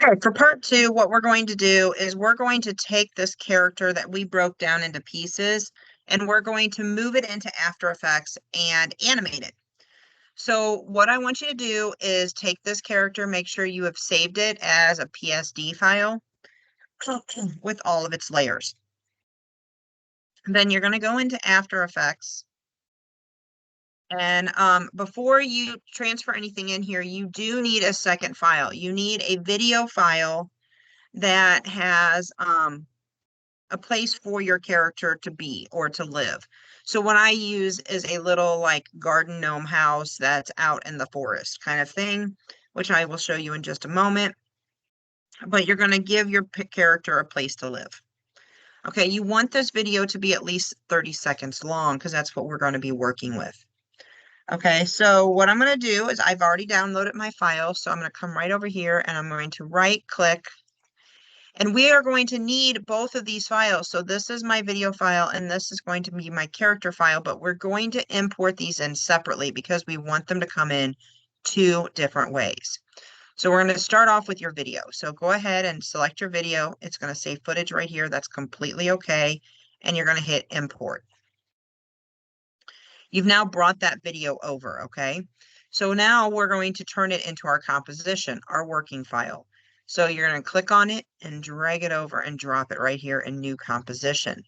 Okay, for part two, what we're going to do is we're going to take this character that we broke down into pieces and we're going to move it into After Effects and animate it. So what I want you to do is take this character, make sure you have saved it as a PSD file with all of its layers. And then you're going to go into After Effects. And before you transfer anything in here, you do need a second file. You need a video file that has a place for your character to be or to live. So what I use is a little like garden gnome house that's out in the forest kind of thing, which I will show you in just a moment. But you're going to give your character a place to live. Okay, you want this video to be at least 30 seconds long because that's what we're going to be working with. Okay, so what I'm going to do is I've already downloaded my file, so I'm going to come right over here and I'm going to right click. And we are going to need both of these files. So this is my video file and this is going to be my character file, but we're going to import these in separately because we want them to come in two different ways. So we're going to start off with your video. So go ahead and select your video. It's going to say footage right here. That's completely okay. And you're going to hit import. You've now brought that video over, okay? So now we're going to turn it into our composition, our working file. So you're going to click on it and drag it over and drop it right here in new composition.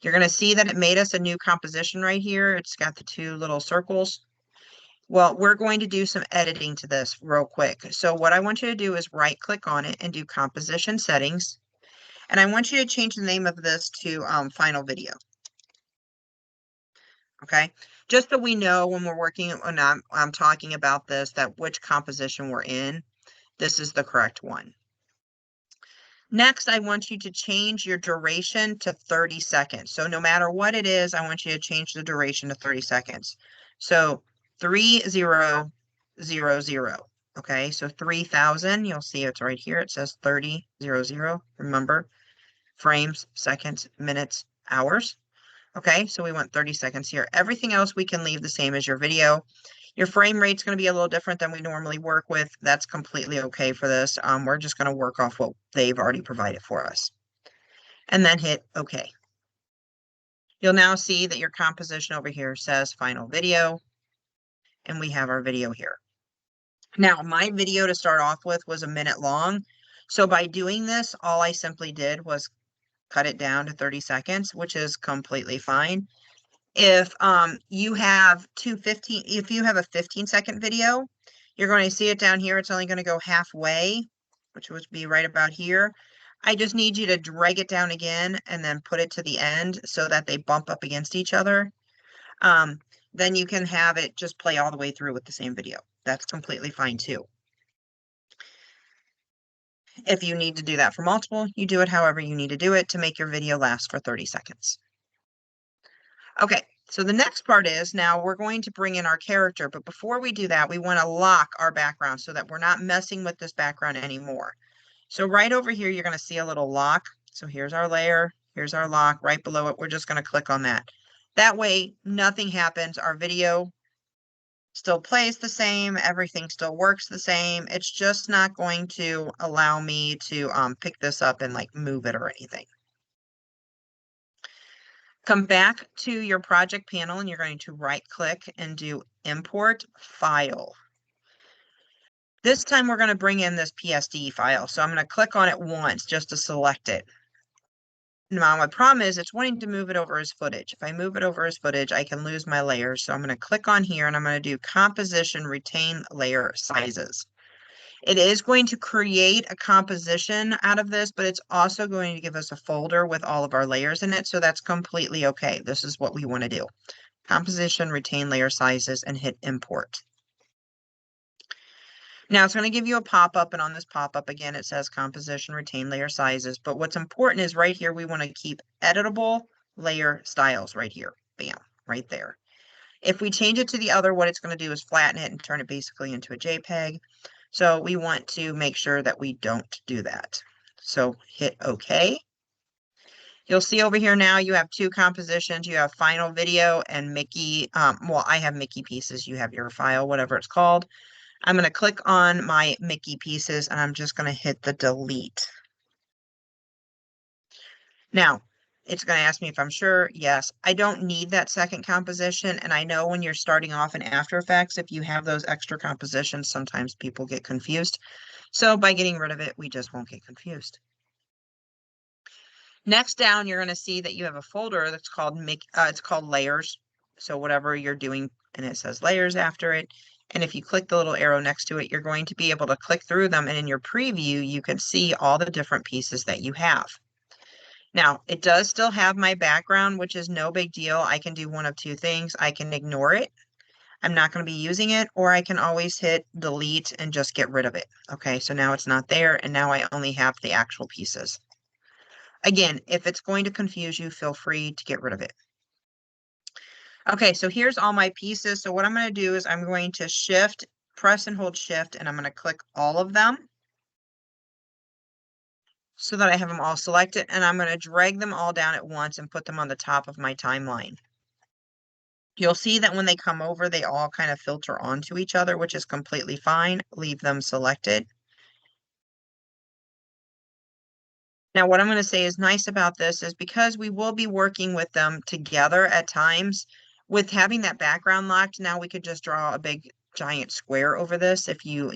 You're going to see that it made us a new composition right here. It's got the two little circles. Well, we're going to do some editing to this real quick. So what I want you to do is right click on it and do composition settings. And I want you to change the name of this to final video. Okay, just so we know when we're working, when I'm talking about this, that which composition we're in, this is the correct one. Next, I want you to change your duration to 30 seconds. So no matter what it is, I want you to change the duration to 30 seconds. So 3000. Okay, so 3000, you'll see it's right here. It says 3000. Remember, frames, seconds, minutes, hours. Okay, so we want 30 seconds here. Everything else we can leave the same as your video. Your frame rate's going to be a little different than we normally work with. That's completely okay for this. We're just going to work off what they've already provided for us. And then hit OK. You'll now see that your composition over here says final video. And we have our video here. Now, my video to start off with was a minute long. So by doing this, all I simply did was cut it down to 30 seconds, which is completely fine. If you have if you have a 15-second video, you're going to see it down here. It's only going to go halfway, which would be right about here. I just need you to drag it down again and then put it to the end so that they bump up against each other. Then you can have it just play all the way through with the same video. That's completely fine too. If you need to do that for multiple, you do it however you need to do it to make your video last for 30 seconds. Okay, so the next part is now we're going to bring in our character, but before we do that, we want to lock our background so that we're not messing with this background anymore. So right over here, you're going to see a little lock. So here's our layer, here's our lock. Right below it, we're just going to click on that. That way, nothing happens. Our video still plays the same. Everything still works the same. It's just not going to allow me to pick this up and like move it or anything. Come back to your project panel and you're going to right click and do import file. This time we're going to bring in this PSD file. So I'm going to click on it once just to select it. Now my problem is it's wanting to move it over as footage. If I move it over as footage, I can lose my layers. So I'm going to click on here and I'm going to do composition retain layer sizes. It is going to create a composition out of this, but it's also going to give us a folder with all of our layers in it. So that's completely okay. This is what we want to do. Composition, retain layer sizes, and hit import. Now it's going to give you a pop-up, and on this pop-up, again, it says composition, retain layer sizes. But what's important is right here, we want to keep editable layer styles right here. Bam, right there. If we change it to the other, what it's going to do is flatten it and turn it basically into a JPEG. So we want to make sure that we don't do that. So hit OK. You'll see over here now you have two compositions. You have final video and Mickey. Well, I have Mickey pieces. You have your file, whatever it's called. I'm going to click on my Mickey pieces and I'm just going to hit the delete. Now, it's going to ask me if I'm sure. Yes, I don't need that second composition. And I know when you're starting off in After Effects, if you have those extra compositions, sometimes people get confused. So by getting rid of it, we just won't get confused. Next down, you're going to see that you have a folder that's called it's called layers. So whatever you're doing, and it says layers after it. And if you click the little arrow next to it, you're going to be able to click through them. And in your preview, you can see all the different pieces that you have. Now, it does still have my background, which is no big deal. I can do one of two things. I can ignore it. I'm not going to be using it, or I can always hit delete and just get rid of it. Okay, so now it's not there, and now I only have the actual pieces. Again, if it's going to confuse you, feel free to get rid of it. Okay, so here's all my pieces. So what I'm going to do is I'm going to press and hold shift, and I'm going to click all of them so that I have them all selected, and I'm going to drag them all down at once and put them on the top of my timeline. You'll see that when they come over, they all kind of filter onto each other, which is completely fine. Leave them selected. Now, what I'm going to say is nice about this is because we will be working with them together at times, with having that background locked, now we could just draw a big giant square over this if you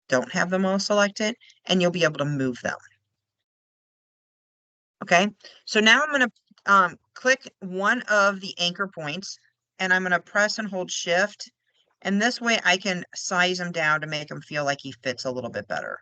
don't have them all selected, and you'll be able to move them. Okay, so now I'm going to click one of the anchor points, and I'm going to press and hold shift, and this way I can size him down to make him feel like he fits a little bit better.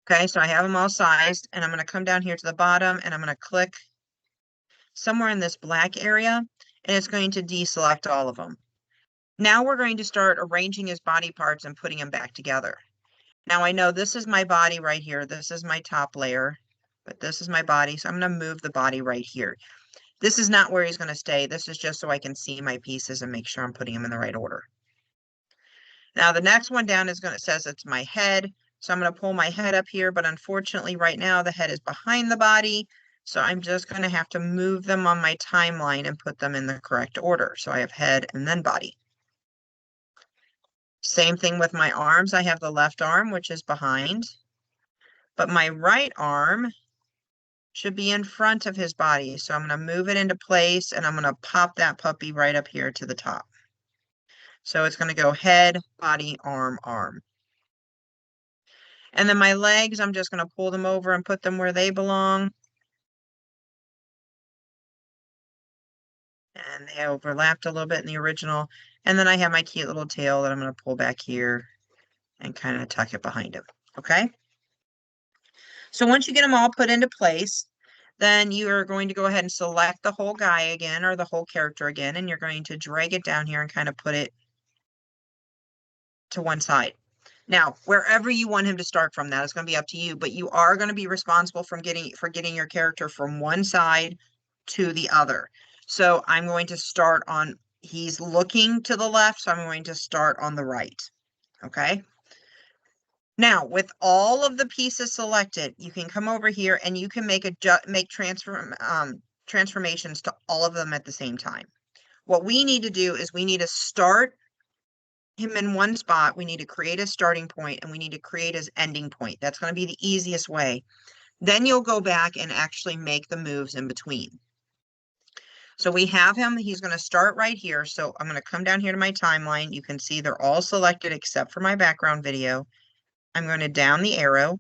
Okay, so I have them all sized, and I'm going to come down here to the bottom, and I'm going to click somewhere in this black area, and it's going to deselect all of them. Now we're going to start arranging his body parts and putting them back together. Now I know this is my body right here. This is my top layer, but this is my body. So I'm going to move the body right here. This is not where he's going to stay. This is just so I can see my pieces and make sure I'm putting them in the right order. Now the next one down is going to says it's my head. So I'm going to pull my head up here, but unfortunately right now the head is behind the body. So I'm just going to have to move them on my timeline and put them in the correct order. So I have head and then body. Same thing with my arms. I have the left arm, which is behind, but my right arm should be in front of his body. So I'm going to move it into place and I'm going to pop that puppy right up here to the top. So it's going to go head, body, arm, arm. And then my legs, I'm just going to pull them over and put them where they belong. And they overlapped a little bit in the original. And then I have my cute little tail that I'm going to pull back here and kind of tuck it behind him. Okay. So once you get them all put into place, then you are going to go ahead and select the whole guy again, or the whole character again, and you're going to drag it down here and kind of put it to one side. Now, wherever you want him to start from, that is going to be up to you, but you are going to be responsible for getting your character from one side to the other. So I'm going to start on, he's looking to the left, so I'm going to start on the right. Okay. Now, with all of the pieces selected, you can come over here and you can make transformations to all of them at the same time. What we need to do is we need to start him in one spot. We need to create a starting point and we need to create his ending point. That's going to be the easiest way. Then you'll go back and actually make the moves in between. So we have him. He's going to start right here. So I'm going to come down here to my timeline. You can see they're all selected except for my background video. I'm going to down the arrow.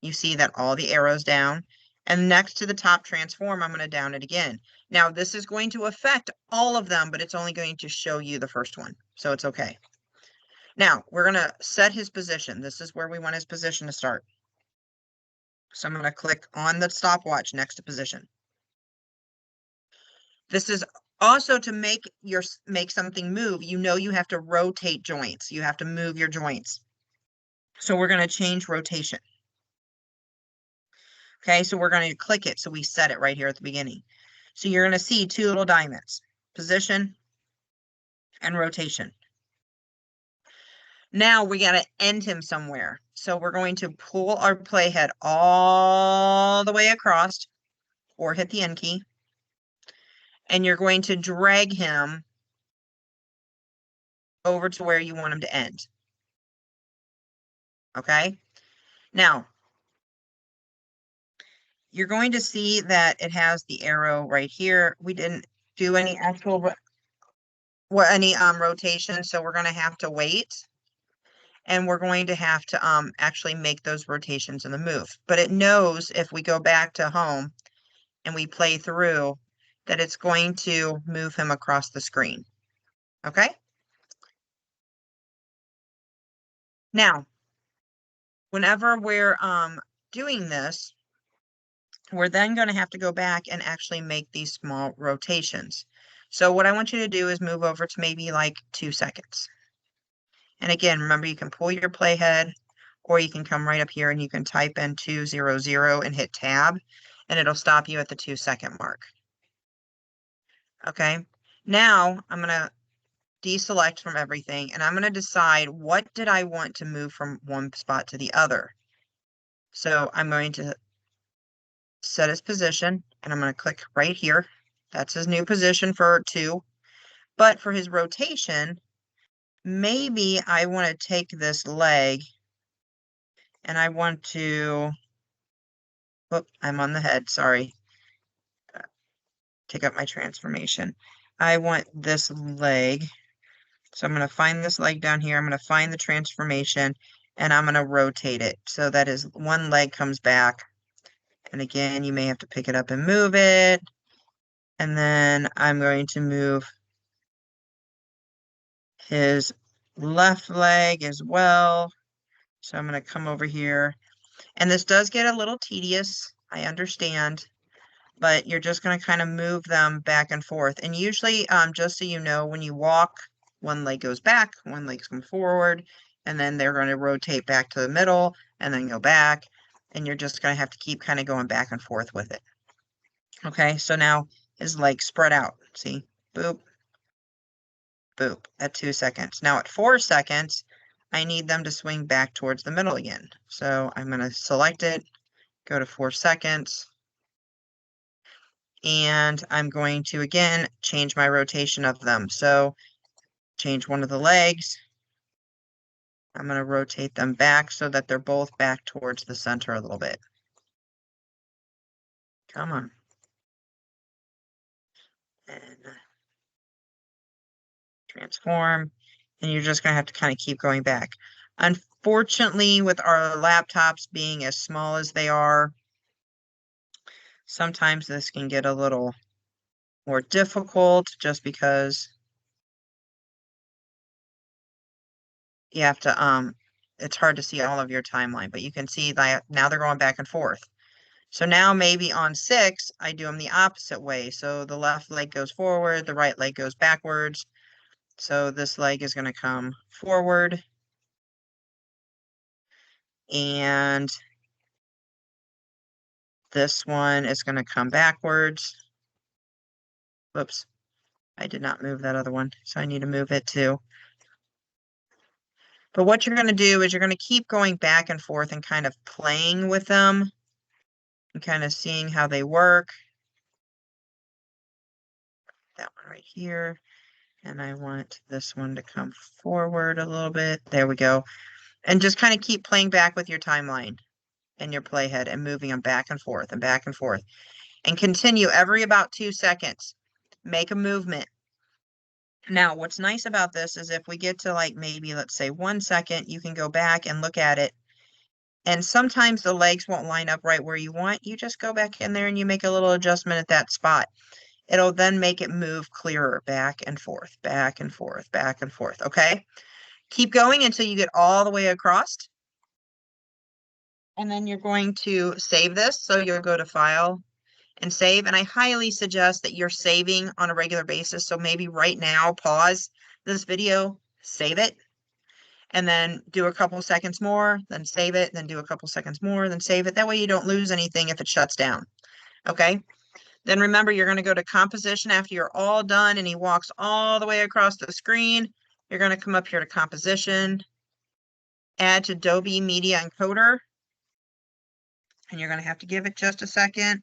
You see that all the arrows down. And next to the top transform, I'm going to down it again. Now, this is going to affect all of them, but it's only going to show you the first one. So it's okay. Now, we're going to set his position. This is where we want his position to start. So I'm going to click on the stopwatch next to position. This is also to make something move. You know you have to rotate joints. You have to move your joints. So we're going to change rotation. Okay, so we're going to click it. So we set it right here at the beginning. So you're going to see two little diamonds, position and rotation. Now we got to end him somewhere. So we're going to pull our playhead all the way across or hit the end key. And you're going to drag him over to where you want him to end. Okay? Now, you're going to see that it has the arrow right here. We didn't do any actual rotation, so we're going to have to wait. And we're going to have to actually make those rotations in the move. But it knows if we go back to home and we play through that it's going to move him across the screen. Okay? Now, whenever we're doing this, we're then going to have to go back and actually make these small rotations. So what I want you to do is move over to maybe like 2 seconds. And again, remember, you can pull your playhead, or you can come right up here and you can type in 200 and hit tab, and it'll stop you at the 2-second mark. Okay, now I'm going to deselect from everything, and I'm going to decide what did I want to move from one spot to the other. So I'm going to set his position, and I'm going to click right here. That's his new position for 2. But for his rotation, maybe I want to take this leg and I want to, oh, I'm on the head, sorry. Take up my transformation. I want this leg. So I'm going to find this leg down here. I'm going to find the transformation and I'm going to rotate it so that his one leg comes back. And again, you may have to pick it up and move it. And then I'm going to move his left leg as well. So I'm going to come over here. And this does get a little tedious, I understand, but you're just going to kind of move them back and forth. And usually, just so you know, when you walk, one leg goes back, one leg's come forward, and then they're going to rotate back to the middle and then go back. And you're just going to have to keep kind of going back and forth with it. Okay, so now his legs spread out. See? Boop, boop, at 2 seconds. Now at 4 seconds, I need them to swing back towards the middle again. So I'm going to select it, go to 4 seconds, and I'm going to, again, change my rotation of them. So change one of the legs. I'm going to rotate them back so that they're both back towards the center a little bit. Come on. And transform. And you're just going to have to kind of keep going back. Unfortunately, with our laptops being as small as they are, sometimes this can get a little more difficult just because you have to, it's hard to see all of your timeline, but you can see that now they're going back and forth. So now maybe on 6, I do them the opposite way. So the left leg goes forward, the right leg goes backwards. So this leg is going to come forward. And this one is going to come backwards. Whoops, I did not move that other one, so I need to move it too. But what you're going to do is you're going to keep going back and forth and kind of playing with them and kind of seeing how they work. That one right here. And I want this one to come forward a little bit. There we go. And just kind of keep playing back with your timeline and your playhead and moving them back and forth and back and forth. And continue every about 2 seconds. Make a movement. Now, what's nice about this is if we get to like maybe, let's say 1 second, you can go back and look at it. And sometimes the legs won't line up right where you want. You just go back in there and you make a little adjustment at that spot. It'll then make it move clearer back and forth, back and forth, back and forth. Okay? Keep going until you get all the way across. And then you're going to save this. So you'll go to File and Save. And I highly suggest that you're saving on a regular basis. So maybe right now, pause this video, save it, and then do a couple seconds more, then save it, then do a couple seconds more, then save it. That way you don't lose anything if it shuts down. Okay? Then remember, you're going to go to Composition after you're all done and he walks all the way across the screen. You're going to come up here to Composition, add to Adobe Media Encoder, and you're going to have to give it just a second.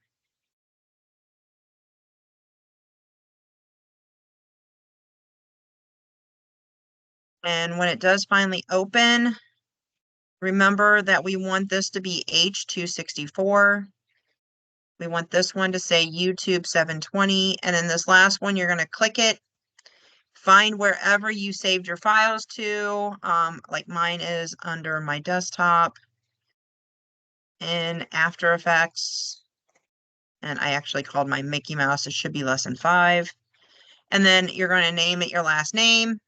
And when it does finally open, remember that we want this to be H264. We want this one to say YouTube 720. And then this last one, you're going to click it, find wherever you saved your files to. Like mine is under my desktop in After Effects. And I actually called my Mickey Mouse. It should be lesson 5. And then you're going to name it your last name,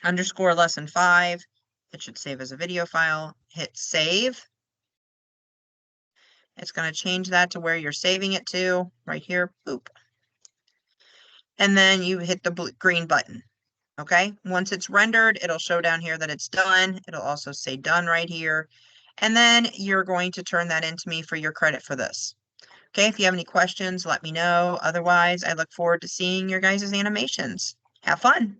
underscore lesson 5. It should save as a video file. Hit save. It's going to change that to where you're saving it to, right here. Boop. And then you hit the green button. Okay. Once it's rendered, it'll show down here that it's done. It'll also say done right here. And then you're going to turn that into me for your credit for this. Okay, if you have any questions, let me know. Otherwise, I look forward to seeing your guys' animations. Have fun.